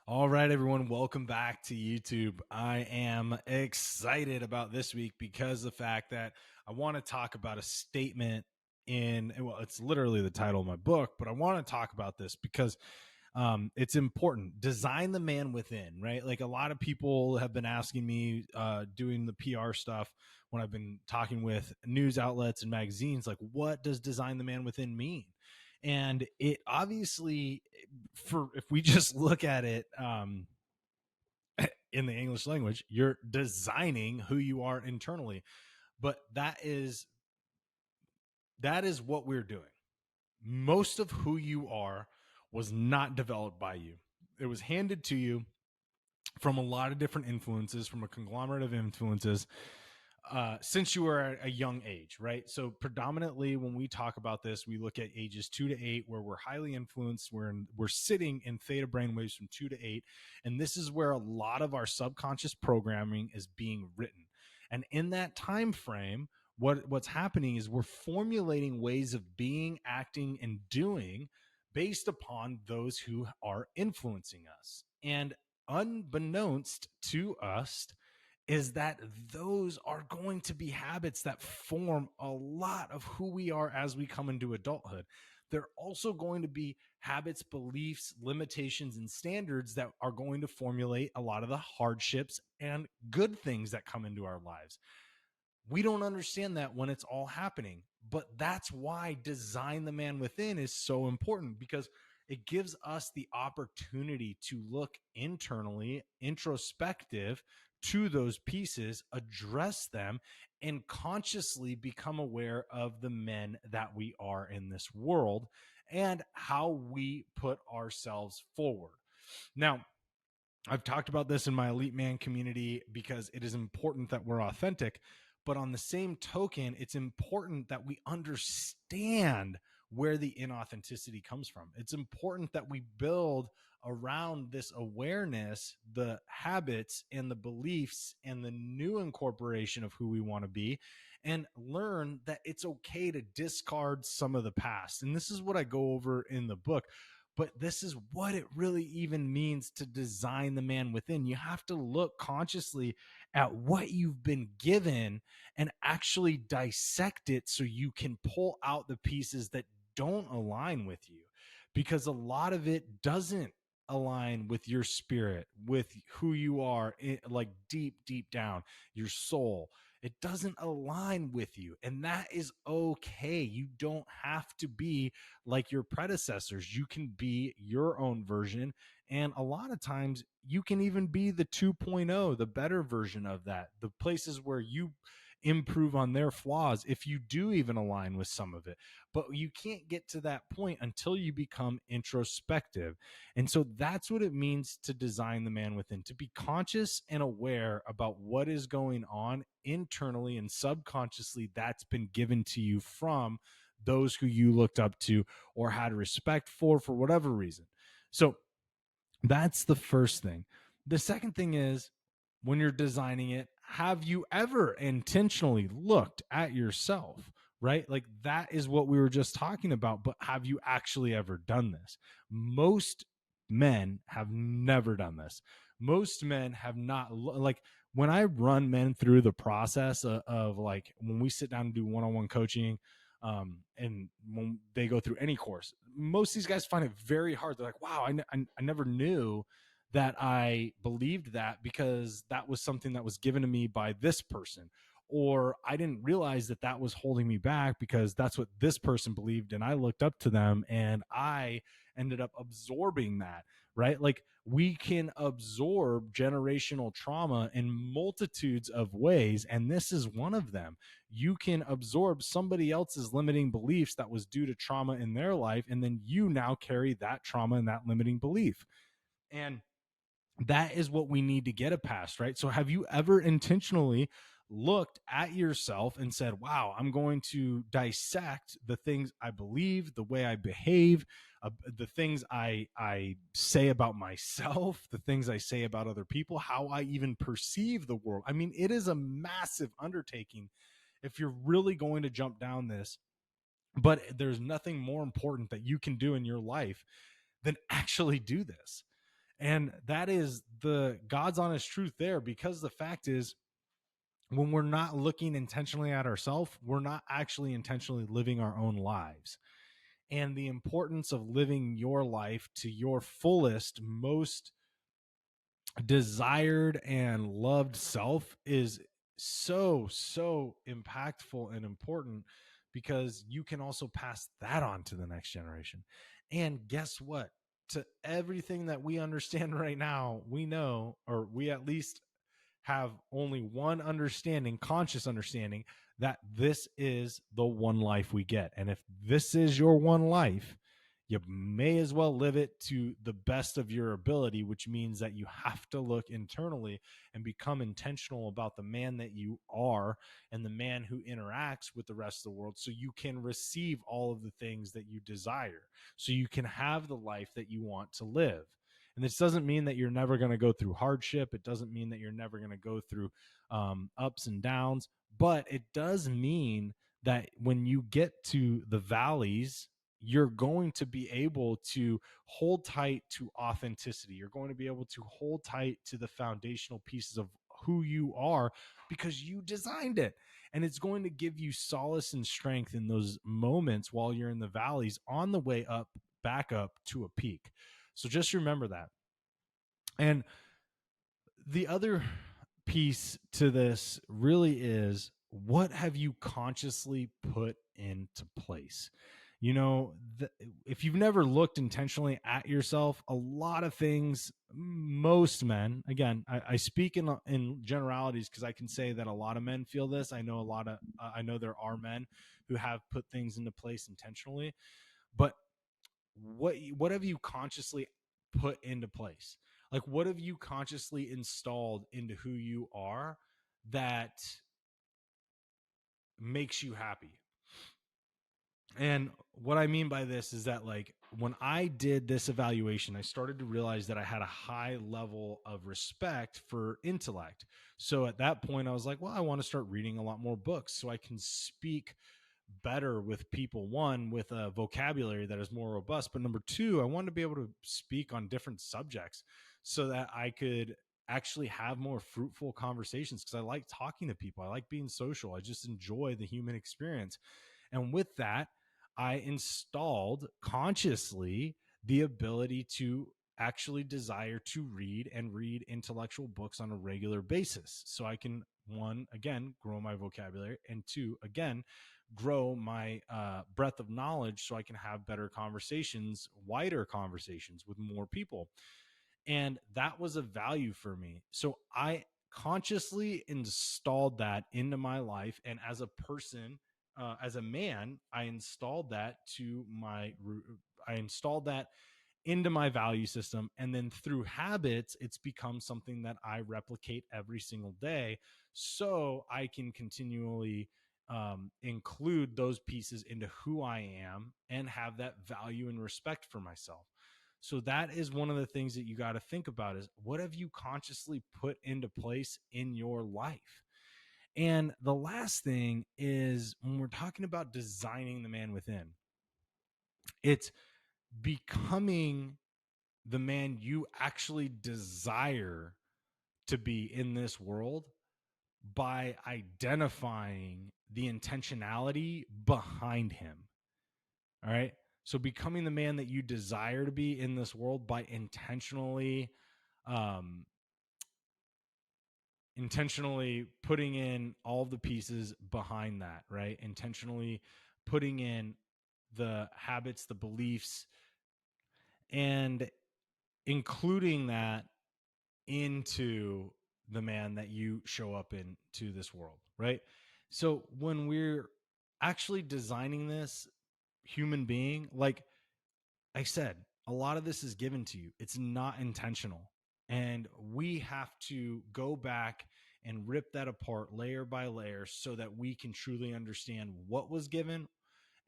All right, everyone, welcome back to YouTube. I am excited about this week because of the fact that I want to talk about a statement well, it's literally the title of my book, but I want to talk about this because it's important. Design the man within, right? Like a lot of people have been asking me doing the PR stuff when I've been talking with news outlets and magazines, like, what does design the man within mean? And it obviously, for if we just look at it in the English language, you're designing who you are internally. But that is what we're doing. Most of who you are was not developed by you. It was handed to you from a lot of different influences, from a conglomerate of influences, since you were at a young age, right? So predominantly when we talk about this, we look at ages 2 to 8, where we're highly influenced. We're sitting in theta brainwaves from 2 to 8, and this is where a lot of our subconscious programming is being written. And in that time frame, what's happening is we're formulating ways of being, acting, and doing based upon those who are influencing us. And unbeknownst to us, is that those are going to be habits that form a lot of who we are as we come into adulthood. They're also going to be habits, beliefs, limitations, and standards that are going to formulate a lot of the hardships and good things that come into our lives. We don't understand that when it's all happening, but that's why design the man within is so important, because it gives us the opportunity to look internally, introspective to those pieces, address them, and consciously become aware of the men that we are in this world and how we put ourselves forward. Now, I've talked about this in my elite man community because it is important that we're authentic. But on the same token, it's important that we understand where the inauthenticity comes from. It's important that we build around this awareness, the habits and the beliefs and the new incorporation of who we want to be, and learn that it's okay to discard some of the past. And this is what I go over in the book, but this is what it really even means to design the man within. You have to look consciously at what you've been given and actually dissect it so you can pull out the pieces that don't align with you, because a lot of it doesn't align with your spirit, with who you are, like deep down, your soul. It doesn't align with you, and that is okay. You don't have to be like your predecessors. You can be your own version. And a lot of times you can even be the 2.0, the better version of that, the places where you improve on their flaws, if you do even align with some of it. But you can't get to that point until you become introspective. And so that's what it means to design the man within, to be conscious and aware about what is going on internally and subconsciously that's been given to you from those who you looked up to or had respect for whatever reason. So that's the first thing. The second thing is, when you're designing it, have you ever intentionally looked at yourself? Right? Like, that is what we were just talking about. But have you actually ever done this? Most men have never done this. Most men have not, like, when I run men through the process of like when we sit down and do one-on-one coaching, and when they go through any course, most of these guys find it very hard. They're like, wow, I never knew that I believed that, because that was something that was given to me by this person. Or I didn't realize that that was holding me back because that's what this person believed. And I looked up to them and I ended up absorbing that, right? Like, we can absorb generational trauma in multitudes of ways. And this is one of them. You can absorb somebody else's limiting beliefs that was due to trauma in their life. And then you now carry that trauma and that limiting belief. And that is what we need to get it past, right? So have you ever intentionally looked at yourself and said, wow, I'm going to dissect the things I believe, the way I behave, the things I say about myself, the things I say about other people, how I even perceive the world? I mean, it is a massive undertaking if you're really going to jump down this, but there's nothing more important that you can do in your life than actually do this. And that is the God's honest truth there, because the fact is, when we're not looking intentionally at ourselves, we're not actually intentionally living our own lives. And the importance of living your life to your fullest, most desired and loved self is so impactful and important, because you can also pass that on to the next generation. And guess what? To everything that we understand right now, we know, or we at least have only one understanding, conscious understanding, that this is the one life we get. And if this is your one life, you may as well live it to the best of your ability, which means that you have to look internally and become intentional about the man that you are and the man who interacts with the rest of the world, so you can receive all of the things that you desire, so you can have the life that you want to live. And this doesn't mean that you're never going to go through hardship. It doesn't mean that you're never going to go through ups and downs. But it does mean that when you get to the valleys, you're going to be able to hold tight to authenticity. You're going to be able to hold tight to the foundational pieces of who you are, because you designed it. And it's going to give you solace and strength in those moments while you're in the valleys, on the way up, back up to a peak. So just remember that. And the other piece to this really is, what have you consciously put into place? You know, if you've never looked intentionally at yourself, a lot of things, most men, again, I speak in generalities, because I can say that a lot of men feel this. I know I know there are men who have put things into place intentionally, but what have you consciously put into place? Like, what have you consciously installed into who you are that makes you happy? And what I mean by this is that, like, when I did this evaluation, I started to realize that I had a high level of respect for intellect. So at that point, I was like, well, I want to start reading a lot more books so I can speak better with people. One, with a vocabulary that is more robust, but number two, I wanted to be able to speak on different subjects so that I could actually have more fruitful conversations, because I like talking to people. I like being social. I just enjoy the human experience. And with that, I installed consciously the ability to actually desire to read and read intellectual books on a regular basis, so I can, one, again, grow my vocabulary, and two, again, grow my breadth of knowledge, so I can have better conversations, wider conversations with more people. And that was a value for me. So I consciously installed that into my life. And as a person, as a man, I installed that into my value system. And then through habits, it's become something that I replicate every single day, so I can continually include those pieces into who I am and have that value and respect for myself. So that is one of the things that you got to think about, is what have you consciously put into place in your life? And the last thing is, when we're talking about designing the man within, it's becoming the man you actually desire to be in this world by identifying the intentionality behind him. All right. So becoming the man that you desire to be in this world by um, intentionally putting in all the pieces behind that, right? Intentionally putting in the habits, the beliefs, and including that into the man that you show up into this world, right? So when we're actually designing this human being, like I said, a lot of this is given to you. It's not intentional. And we have to go back and rip that apart layer by layer, so that we can truly understand what was given,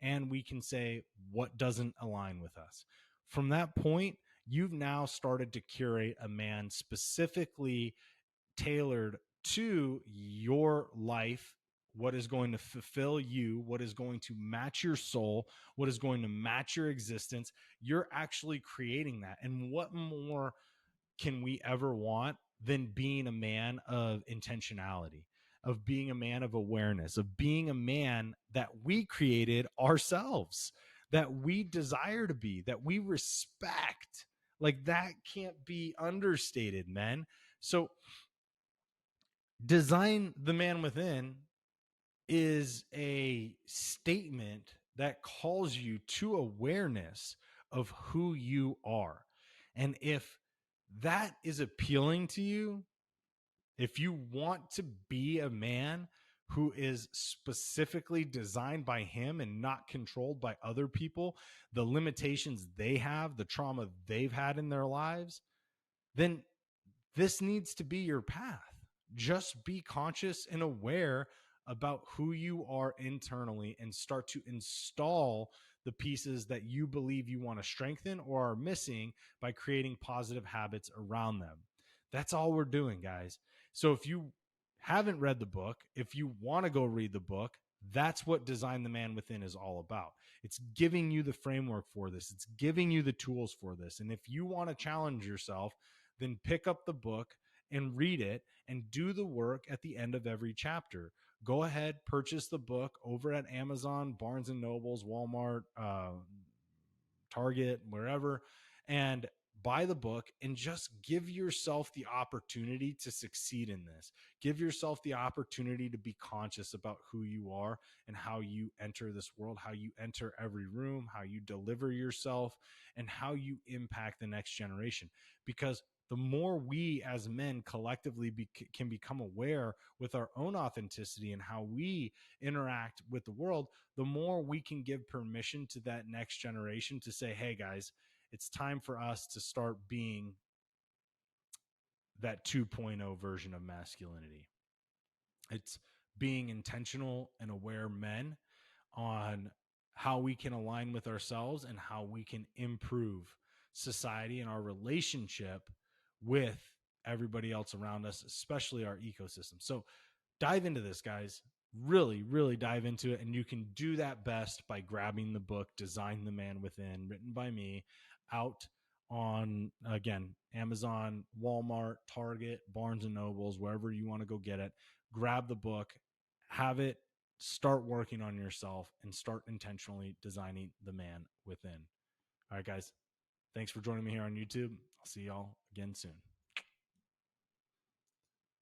and we can say what doesn't align with us. From that point, you've now started to curate a man specifically tailored to your life, what is going to fulfill you, what is going to match your soul, what is going to match your existence. You're actually creating that. And what more can we ever want than being a man of intentionality, of being a man of awareness, of being a man that we created ourselves, that we desire to be, that we respect. Like that can't be understated, men. So, design the man within is a statement that calls you to awareness of who you are. And if that is appealing to you, if you want to be a man who is specifically designed by him and not controlled by other people, the limitations they have, the trauma they've had in their lives, then this needs to be your path. Just be conscious and aware about who you are internally and start to install the pieces that you believe you want to strengthen or are missing by creating positive habits around them. That's all we're doing, guys. So if you haven't read the book, if you want to go read the book, that's what Design the Man Within is all about. It's giving you the framework for this. It's giving you the tools for this. And if you want to challenge yourself, then pick up the book and read it and do the work at the end of every chapter. Go ahead, purchase the book over at Amazon, Barnes and Nobles, Walmart, Target, wherever, and buy the book and just give yourself the opportunity to succeed in this. Give yourself the opportunity to be conscious about who you are and how you enter this world, how you enter every room, how you deliver yourself, and how you impact the next generation. Because the more we as men collectively can become aware with our own authenticity and how we interact with the world, the more we can give permission to that next generation to say, hey guys, it's time for us to start being that 2.0 version of masculinity. It's being intentional and aware men on how we can align with ourselves and how we can improve society and our relationship with everybody else around us, especially our ecosystem. So dive into this, guys. Really, really dive into it. And you can do that best by grabbing the book, Design the Man Within, written by me, out on, again, Amazon, Walmart, Target, Barnes and Nobles, wherever you want to go get it. Grab the book, have it, start working on yourself, and start intentionally designing the man within. All right, guys. Thanks for joining me here on YouTube. I'll see y'all again soon.